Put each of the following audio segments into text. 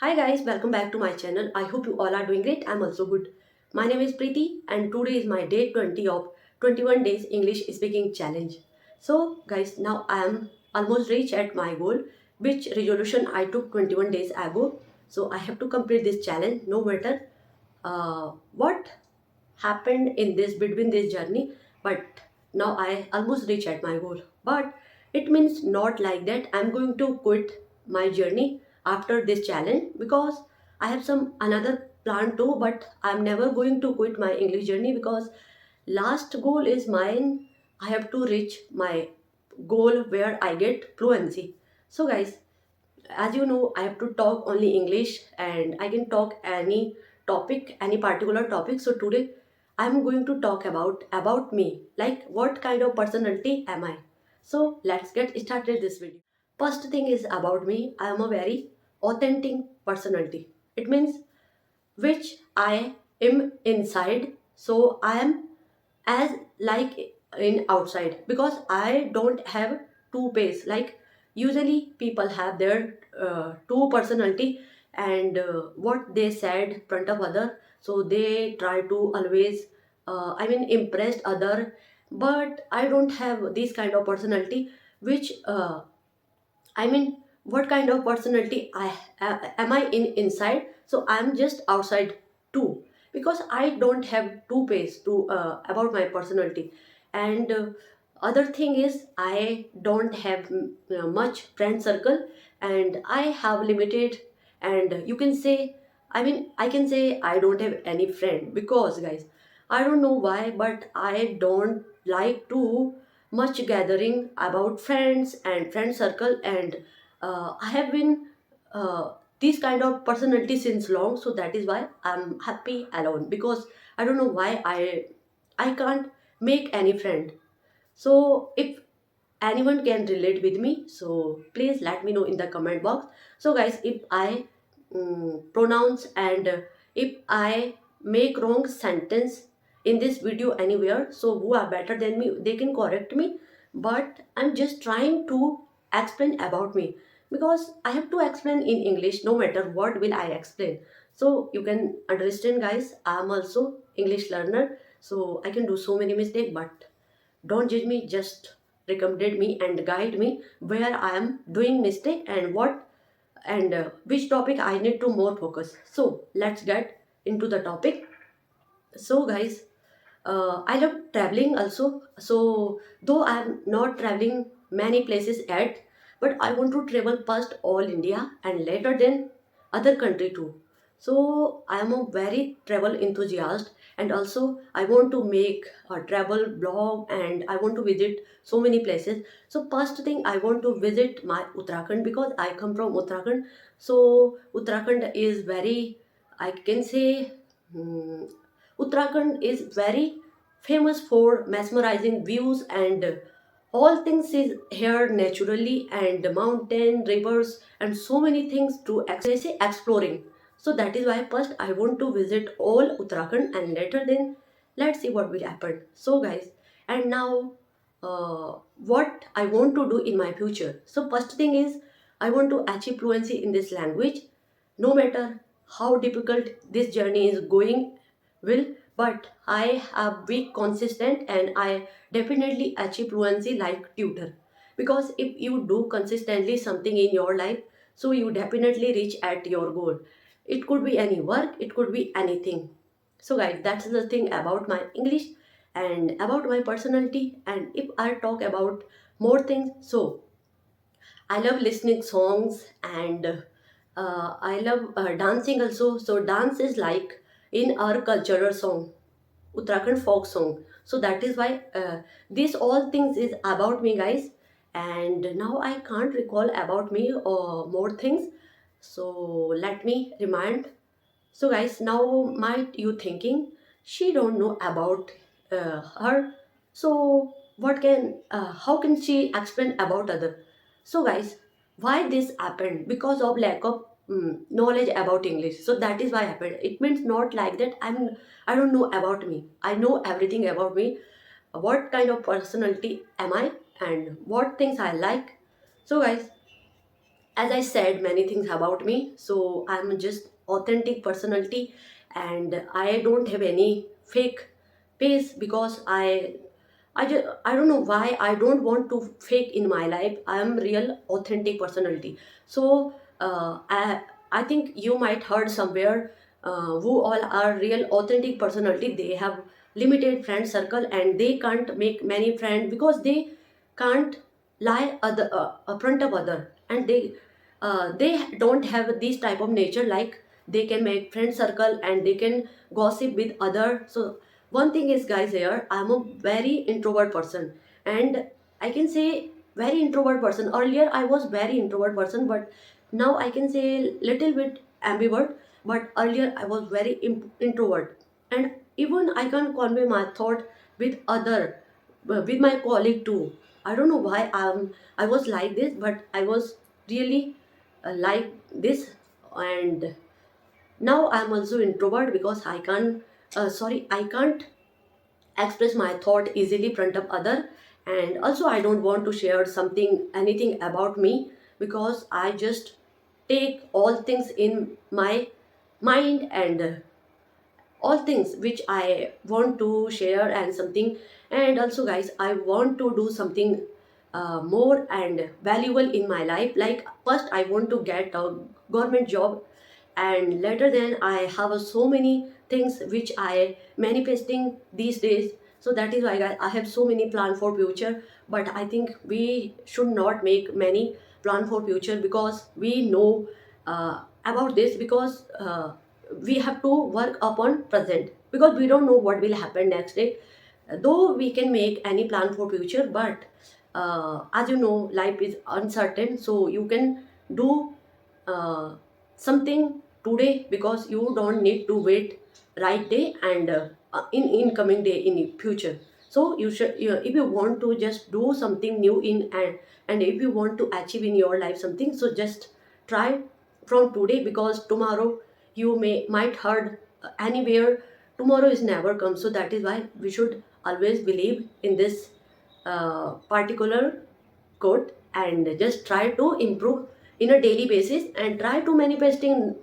Hi guys, welcome back to my channel. I hope you all are doing great. I'm also good. My name is Preeti and today is my day 20 of 21 days English speaking challenge. So guys, now I am almost reached at my goal, which resolution I took 21 days ago. So I have to complete this challenge no matter what happened in this between this journey, but now I almost reach at my goal. But it means not like that I'm going to quit my journey after this challenge, because I have some another plan too, but I'm never going to quit my English journey because last goal is mine. I have to reach my goal where I get fluency. So guys, as you know, I have to talk only English and I can talk any topic, any particular topic. So today I'm going to talk about me, like what kind of personality am I. So let's get started this video. First thing is about me. I am a very authentic personality. It means which I am inside, so I am as like in outside, because I don't have two ways. Like usually people have their two personality, and what they said front of other, so they try to always impress other. But I don't have this kind of personality, which I mean, what kind of personality am I in inside? So I'm just outside too, because I don't have two ways to about my personality. And other thing is I don't have much friend circle, and I have limited. And you can say, I can say I don't have any friend because guys, I don't know why, but I don't like to much gathering about friends and friend circle. And I have been this kind of personality since long, so that is why I'm happy alone, because I don't know why I can't make any friend. So if anyone can relate with me, so please let me know in the comment box. So guys, if I pronounce and if I make wrong sentence in this video anywhere, so who are better than me, they can correct me. But I'm just trying to explain about me, because I have to explain in English. No matter what will I explain, so you can understand guys, I'm also English learner, so I can do so many mistakes. But don't judge me, just recommended me and guide me where I am doing mistake and what, and which topic I need to more focus. So let's get into the topic. So guys, I love traveling also. So though I am not traveling many places yet, but I want to travel first all India and later then other country too. So I am a very travel enthusiast, and also I want to make a travel blog and I want to visit so many places. So first thing I want to visit my Uttarakhand, because I come from Uttarakhand. So Uttarakhand is very, I can say, hmm, Uttarakhand is very famous for mesmerizing views, and all things is here naturally, and mountain, rivers, and so many things to say exploring. So that is why first I want to visit all Uttarakhand and later then let's see what will happen. So guys, and now what I want to do in my future. So first thing is I want to achieve fluency in this language, no matter how difficult this journey is going will. But I have be consistent and I definitely achieve fluency like tutor, because if you do consistently something in your life, so you definitely reach at your goal. It could be any work, it could be anything. So guys, that's the thing about my English and about my personality. And if I talk about more things, so I love listening songs, and I love dancing also. So dance is like in our cultural song, Uttarakhand folk song. So that is why this all things is about me, guys. And now I can't recall about me or more things. So let me remind. So guys, now might you thinking she don't know about her. So what can how can she explain about other? So guys, why this happened? Because of lack of knowledge about English. So that is why happened. It means not like that I don't know about me. I know everything about me. What kind of personality am I and what things I like. So guys, as I said many things about me, so I'm just authentic personality, and I don't have any fake face, because I don't know why I don't want to fake in my life. I am real authentic personality. So I think you might heard somewhere, who all are real authentic personality, they have limited friend circle and they can't make many friends because they can't lie other front of other, and they don't have this type of nature, like they can make friend circle and they can gossip with other. So one thing is, guys, here I'm a very introvert person, and I can say very introvert person. Earlier I was very introvert person, but now I can say little bit ambivert. But earlier I was very introvert, and even I can convey my thought with other, with my colleague too. I don't know why I was like this, but I was really like this. And now I'm also introvert because I can't express my thought easily in front of other. And also I don't want to share something anything about me, because I just take all things in my mind, and all things which I want to share and something. And also, guys, I want to do something more and valuable in my life. Like first I want to get a government job, and later then I have so many things which I manifesting these days. So that is why, guys, I have so many plan for future. But I think we should not make many plan for future, because we know about this, because we have to work upon present, because we don't know what will happen next day. Though we can make any plan for future, but as you know, life is uncertain, so you can do uh, something today, because you don't need to wait right day and in incoming day in future. So you should, if you want to just do something new in, and if you want to achieve in your life something, so just try from today, because tomorrow you might heard anywhere, tomorrow is never come. So that is why we should always believe in this particular quote, and just try to improve in a daily basis, and try to manifesting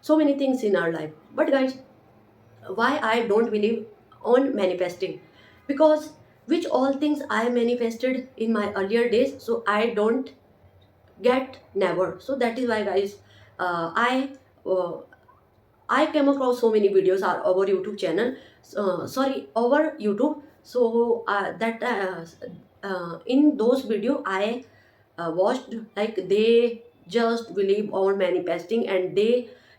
so many things in our life. But guys, why I don't believe on manifesting? Because which all things I manifested in my earlier days, so I don't get never. So that is why, guys, uh, I came across so many videos are over YouTube channel, sorry, over YouTube. So that in those video I watched, like they just believe on manifesting, and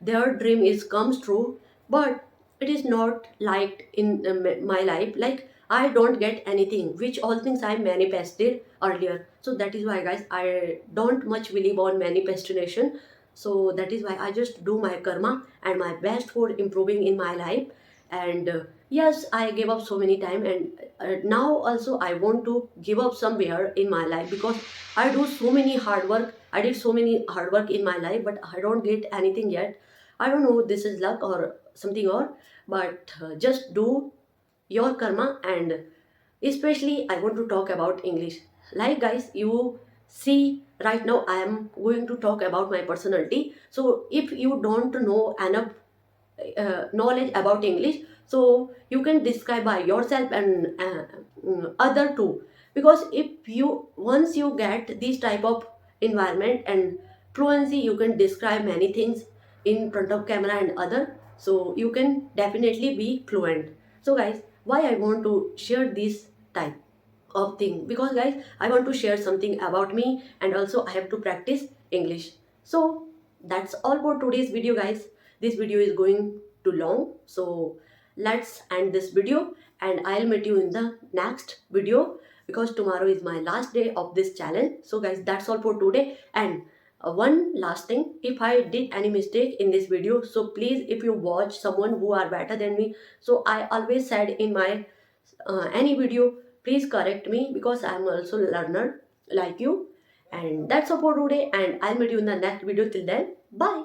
their dream is comes true. But it is not like in my life. Like I don't get anything which all things I manifested earlier. So that is why, guys, I don't much believe on manifestation. So that is why I just do my karma and my best for improving in my life. And yes, I gave up so many time, and now also I want to give up somewhere in my life, because I do so many hard work. I did so many hard work in my life, but I don't get anything yet. I don't know this is luck or something, or but just do your karma. And especially I want to talk about English. Like, guys, you see right now I am going to talk about my personality. So if you don't know enough knowledge about English, so you can describe by yourself and other too. Because if you once you get this type of environment and fluency, you can describe many things in front of camera and other, so you can definitely be fluent. So guys, why I want to share this type of thing? Because guys, I want to share something about me, and also I have to practice English. So that's all for today's video, guys. This video is going too long, so let's end this video, and I'll meet you in the next video, because tomorrow is my last day of this challenge. So guys, that's all for today. And one last thing, if I did any mistake in this video, so please, if you watch someone who are better than me, so I always said in my any video, please correct me, because I am also learner like you. And that's all for today, and I'll meet you in the next video. Till then, bye.